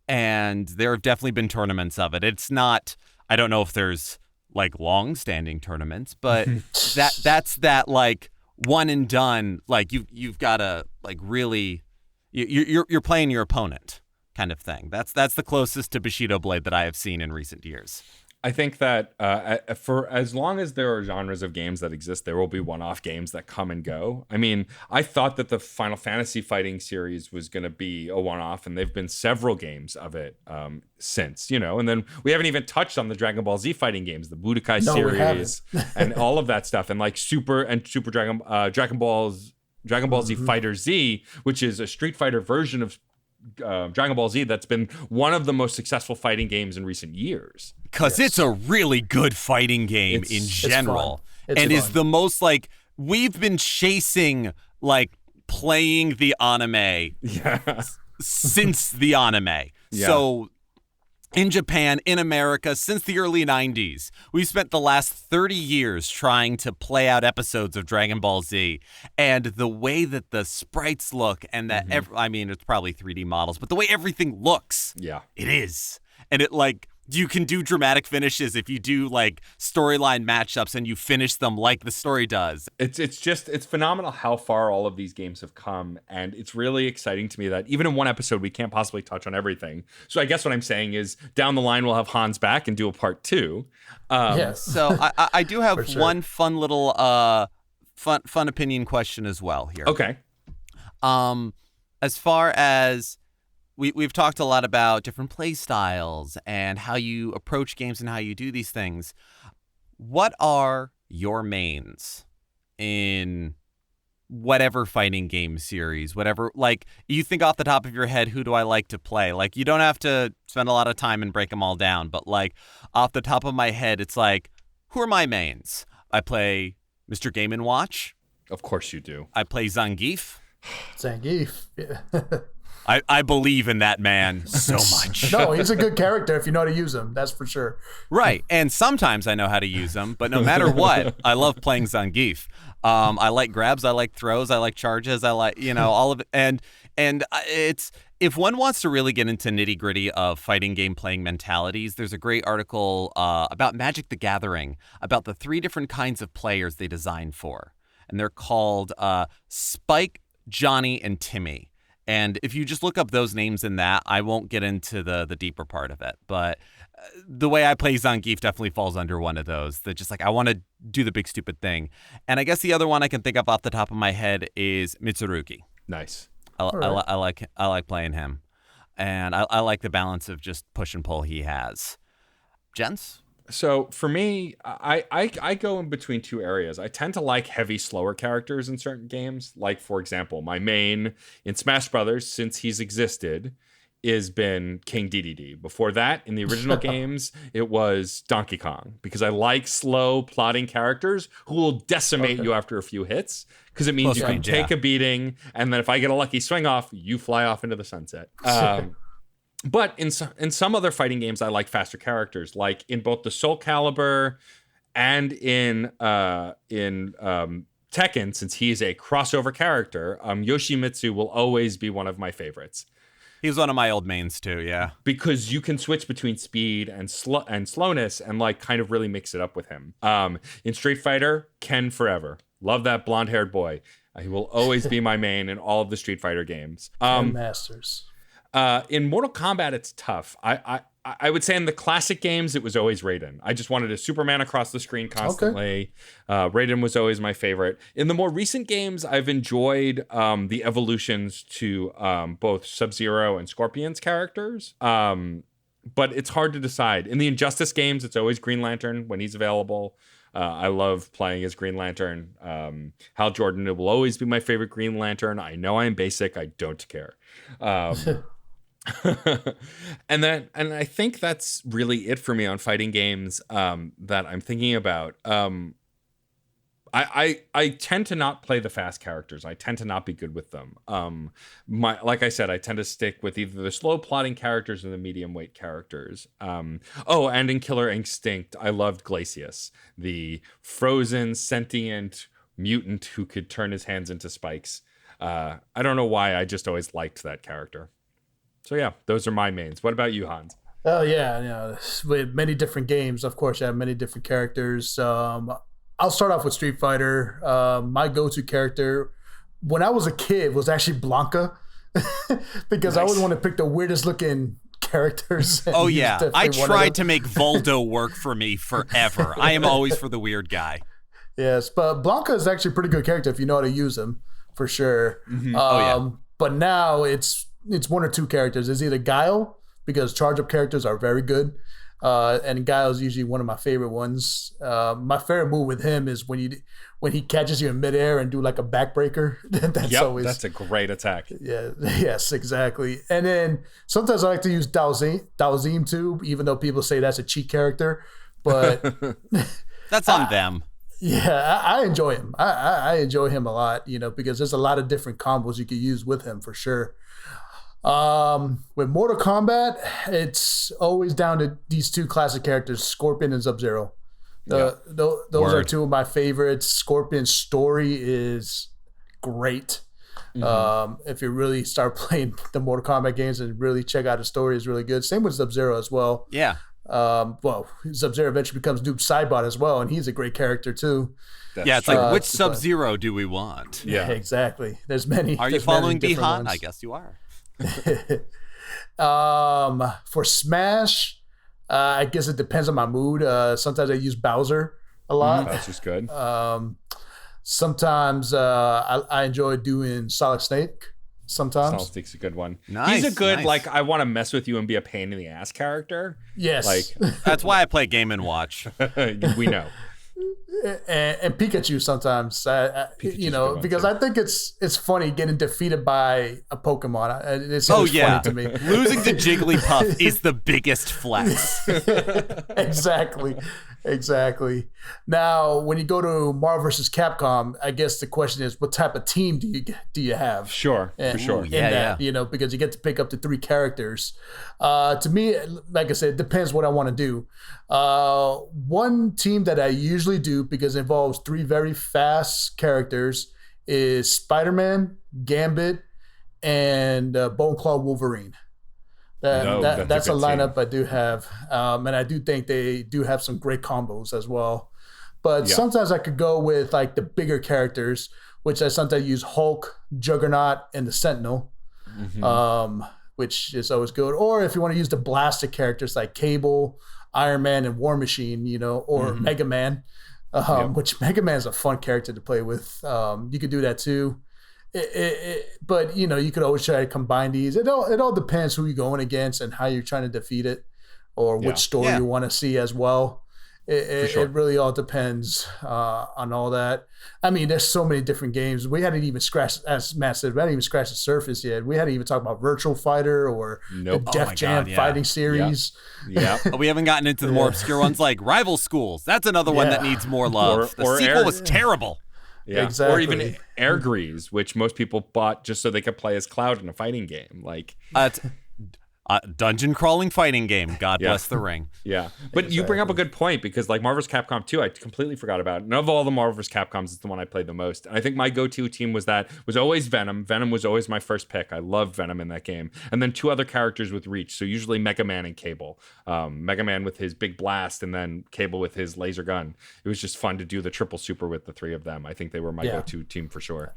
And there have definitely been tournaments of it. It's not, I don't know if there's, like, long-standing tournaments, but that's that, like, one and done, like, you've got to, like, really, you're playing your opponent kind of thing. That's the closest to Bushido Blade that I have seen in recent years. I think that for as long as there are genres of games that exist, there will be one-off games that come and go. I mean, I thought that the Final Fantasy fighting series was going to be a one-off, and they've been several games of it since, And then we haven't even touched on the Dragon Ball Z fighting games, the Budokai series, and all of that stuff, and like Super Dragon Ball Z Fighter Z, which is a Street Fighter version of Dragon Ball Z that's been one of the most successful fighting games in recent years. Because it's a really good fighting game in general. And is the most like, we've been chasing like playing the anime since the anime. Yeah. So in Japan, in America, since the early 90s, we've spent the last 30 years trying to play out episodes of Dragon Ball Z. And the way that the sprites look and that, I mean, it's probably 3D models, but the way everything looks, it is. And it like, you can do dramatic finishes if you do like storyline matchups and you finish them like the story does. It's phenomenal how far all of these games have come. And it's really exciting to me that even in one episode, we can't possibly touch on everything. So I guess what I'm saying is down the line, we'll have Hans back and do a part 2. Yes. So I do have one fun little fun opinion question as well here. Okay. As far as We've talked a lot about different play styles and how you approach games and how you do these things. What are your mains in whatever fighting game series, whatever, like you think off the top of your head, who do I like to play? Like you don't have to spend a lot of time and break them all down, but like off the top of my head, it's like, who are my mains? I play Mr. Game & Watch. Of course you do. I play Zangief. Yeah. I believe in that man so much. No, he's a good character if you know how to use him. That's for sure. Right. And sometimes I know how to use him, but no matter what, I love playing Zangief. I like grabs. I like throws. I like charges. I like, all of it. And it's, if one wants to really get into nitty gritty of fighting game playing mentalities, there's a great article about Magic the Gathering, about the 3 different kinds of players they designed for. And they're called Spike, Johnny, and Timmy. And if you just look up those names in that, I won't get into the deeper part of it. But the way I play Zangief definitely falls under one of those. That just like, I want to do the big stupid thing. And I guess the other one I can think of off the top of my head is Mitsurugi. Nice. I like playing him. And I like the balance of just push and pull he has. Gents? So for me, I go in between 2 areas. I tend to like heavy, slower characters in certain games. Like, for example, my main in Smash Brothers, since he's existed, has been King Dedede. Before that, in the original games, it was Donkey Kong. Because I like slow, plodding characters who will decimate you after a few hits. Because it means you can take a beating, and then if I get a lucky swing off, you fly off into the sunset. But in some other fighting games, I like faster characters, like in both the Soul Calibur and in Tekken, since he's a crossover character, Yoshimitsu will always be one of my favorites. He was one of my old mains too, yeah. Because you can switch between speed and slowness and like kind of really mix it up with him. In Street Fighter, Ken forever. Love that blonde-haired boy. He will always be my main in all of the Street Fighter games. Masters. In Mortal Kombat, it's tough. I would say in the classic games, it was always Raiden. I just wanted a Superman across the screen constantly. Raiden was always my favorite. In the more recent games, I've enjoyed the evolutions to both Sub-Zero and Scorpion's characters. But it's hard to decide. In the Injustice games, it's always Green Lantern when he's available. I love playing as Green Lantern. Hal Jordan will always be my favorite Green Lantern. I know I'm basic. I don't care. And I think that's really it for me on fighting games that I'm thinking about. I tend to not play the fast characters. I tend to not be good with them. Like I said, I tend to stick with either the slow plotting characters or the medium weight characters. And in Killer Instinct, I loved Glacius, the frozen sentient mutant who could turn his hands into spikes. I don't know why. I just always liked that character. So yeah, those are my mains. What about you, Hans? Oh yeah, with many different games, of course, you have many different characters. I'll start off with Street Fighter. My go-to character when I was a kid was actually Blanca because I always wanted to pick the weirdest looking characters. Oh yeah, I tried to make Voldo work for me forever. I am always for the weird guy. Yes, but Blanca is actually a pretty good character if you know how to use him, for sure. But now it's one or two characters. It's either Guile, because charge-up characters are very good, and Guile is usually one of my favorite ones. My favorite move with him is when he catches you in midair and do like a backbreaker. That's a great attack. Yeah, yes, exactly. And then sometimes I like to use Dalzim too, even though people say that's a cheat character, but that's on them. Yeah, I enjoy him. I enjoy him a lot, because there's a lot of different combos you could use with him for sure. With Mortal Kombat, it's always down to these two classic characters, Scorpion and Sub-Zero. Those are two of my favorites. Scorpion's story is great. If you really start playing the Mortal Kombat games and really check out the story, is really good. Same with Sub-Zero as well. Yeah. Sub-Zero eventually becomes Noob Saibot as well, and he's a great character too. It's like, which Sub-Zero do we want? Yeah, exactly. There's many. Are you following Bihan? I guess you are. For Smash, I guess it depends on my mood. Sometimes I use Bowser a lot. Bowser's good. Sometimes I enjoy doing Solid Snake. Sometimes Solid Snake's a good one. Nice, he's a good I want to mess with you and be a pain in the ass character. Yes, that's why I play Game & Watch. We know. And Pikachu sometimes, because I think it's funny getting defeated by a Pokemon. It's funny to me. Losing to Jigglypuff is the biggest flex. Exactly. Now, when you go to Marvel vs. Capcom, I guess the question is, what type of team do you have? Sure, for sure. Because you get to pick up the three characters. To me, like I said, it depends what I want to do. One team that I usually do, because it involves three very fast characters, is Spider-Man, Gambit, and Bone Claw Wolverine. That's a lineup team I do have, and I do think they do have some great combos as well. But sometimes I could go with like the bigger characters, which I sometimes use Hulk, Juggernaut, and the Sentinel, which is always good. Or if you want to use the blaster characters like Cable, Iron Man, and War Machine, or Mega Man, which Mega Man is a fun character to play with. You could do that too. But you could always try to combine these. It all depends who you're going against and how you're trying to defeat it, or which story you want to see as well. It really all depends on all that. I mean, there's so many different games. We hadn't even scratched, as Matt said, we hadn't even scratched the surface yet. We hadn't even talked about Virtual Fighter or the Def Jam fighting series. Yeah. We haven't gotten into the more obscure ones like Rival Schools. That's another one that needs more love. The sequel was terrible. Yeah, exactly. Or even Air Grease, which most people bought just so they could play as Cloud in a fighting game. Like dungeon crawling fighting game. God bless the ring. Yeah, but you bring up a good point, because like Marvel vs. Capcom 2, I completely forgot about. And of all the Marvel vs. Capcoms, it's the one I played the most. And I think my go-to team was always Venom. Venom was always my first pick. I loved Venom in that game. And then two other characters with reach. So usually Mega Man and Cable. Mega Man with his big blast, and then Cable with his laser gun. It was just fun to do the triple super with the three of them. I think they were my go-to team for sure.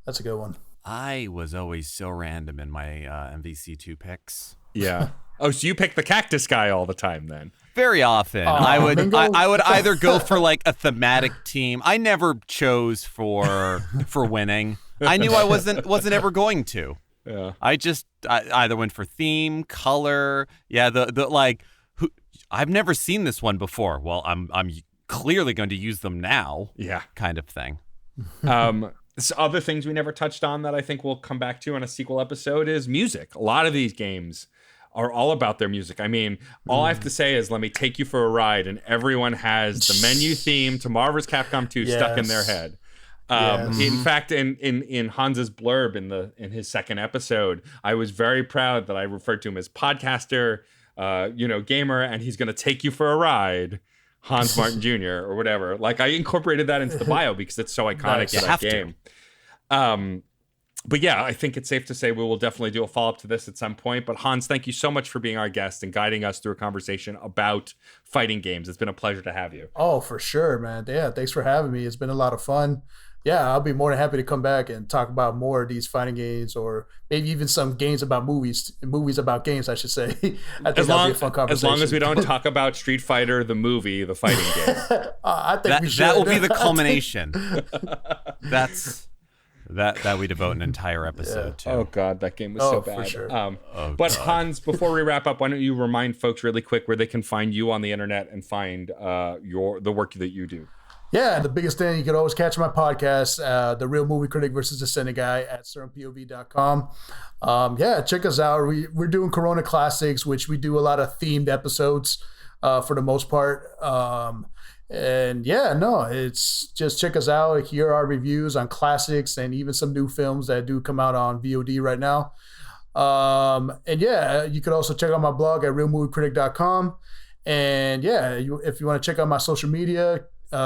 That's a good one. I was always so random in my MVC2 picks. Yeah. Oh, so you pick the cactus guy all the time then? Very often. I would either go for like a thematic team. I never chose for winning. I knew I wasn't ever going to. Yeah. I either went for theme, color. Yeah, I've never seen this one before. Well, I'm clearly going to use them now. Yeah. Kind of thing. Other things we never touched on that I think we'll come back to in a sequel episode is music. A lot of these games are all about their music. I mean, all I have to say is, let me take you for a ride, and everyone has the menu theme to Marvel vs. Capcom 2 stuck in their head. In fact, in Hans's blurb in his second episode, I was very proud that I referred to him as podcaster, gamer, and he's going to take you for a ride, Hans Martin Jr. or whatever. Like, I incorporated that into the bio because it's so iconic in that game. But yeah, I think it's safe to say we will definitely do a follow-up to this at some point. But Hans, thank you so much for being our guest and guiding us through a conversation about fighting games. It's been a pleasure to have you. Oh, for sure, man. Yeah, thanks for having me. It's been a lot of fun. yeah, I'll be more than happy to come back and talk about more of these fighting games, or maybe even some games about movies about games, I should say. I think that'll be a fun conversation. As long as we don't talk about Street Fighter, the movie, the fighting game. I think we should. That will be the culmination. That we devote an entire episode to. Oh God, that game was so bad. For sure. But God. Hans, before we wrap up, why don't you remind folks really quick where they can find you on the internet and find the work that you do? Yeah, the biggest thing, you can always catch my podcast, The Real Movie Critic versus the Cine Guy at CPoV.com. Yeah, check us out. We're doing Corona Classics, which we do a lot of themed episodes for the most part. And yeah, no, it's just check us out. Hear our reviews on classics and even some new films that do come out on VOD right now. And yeah, you could also check out my blog at realmoviecritic.com. And yeah, if you want to check out my social media,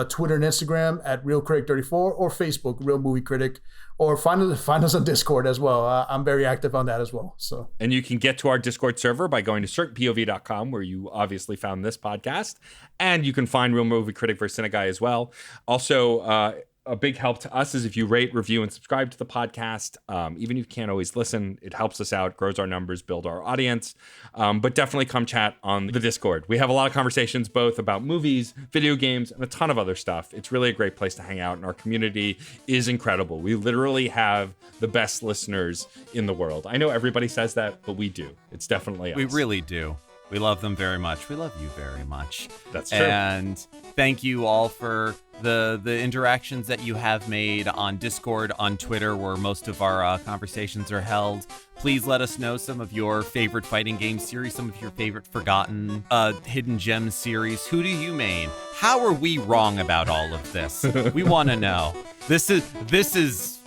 Twitter and Instagram at RealCritic34, or Facebook Real Movie Critic, or find us on Discord as well. I'm very active on that as well. So, and you can get to our Discord server by going to CPoV.com, where you obviously found this podcast, and you can find Real Movie Critic versus Cine Guy as well. Also, a big help to us is if you rate, review, and subscribe to the podcast. Even if you can't always listen, it helps us out, grows our numbers, build our audience. But definitely come chat on the Discord. We have a lot of conversations both about movies, video games, and a ton of other stuff. It's really a great place to hang out, and our community is incredible. We literally have the best listeners in the world. I know everybody says that, but we do. It's definitely us. We really do. We love them very much. We love you very much. That's true. And thank you all for the interactions that you have made on Discord, on Twitter, where most of our conversations are held. Please let us know some of your favorite fighting game series, some of your favorite forgotten hidden gem series. Who do you main? How are we wrong about all of this? We want to know. This is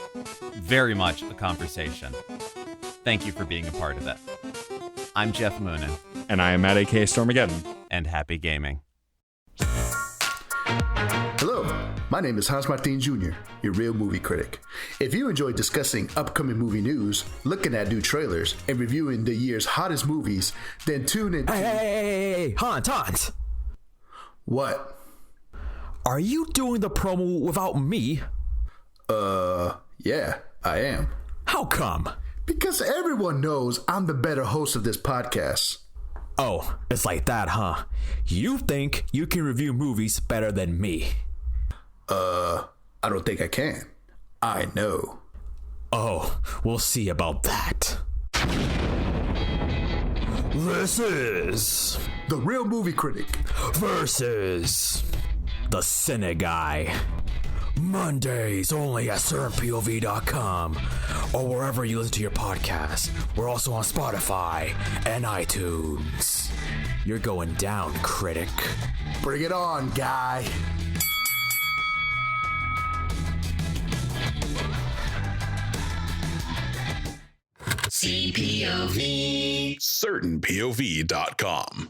very much a conversation. Thank you for being a part of it. I'm Geoff Moonen. And I am Matt A.K. Stormageddon. And happy gaming. Hello, my name is Hans Martin Jr., your Real Movie Critic. If you enjoy discussing upcoming movie news, looking at new trailers, and reviewing the year's hottest movies, then tune in. Hey, Hans. What? Are you doing the promo without me? Yeah, I am. How come? Because everyone knows I'm the better host of this podcast. Oh, it's like that, huh? You think you can review movies better than me? I don't think I can. I know. Oh, we'll see about that. This is The Real Movie Critic versus the Cine Guy. Mondays only at CPoV.com or wherever you listen to your podcast. We're also on Spotify and iTunes. You're going down, critic. Bring it on, guy. CPoV. CertainPOV.com.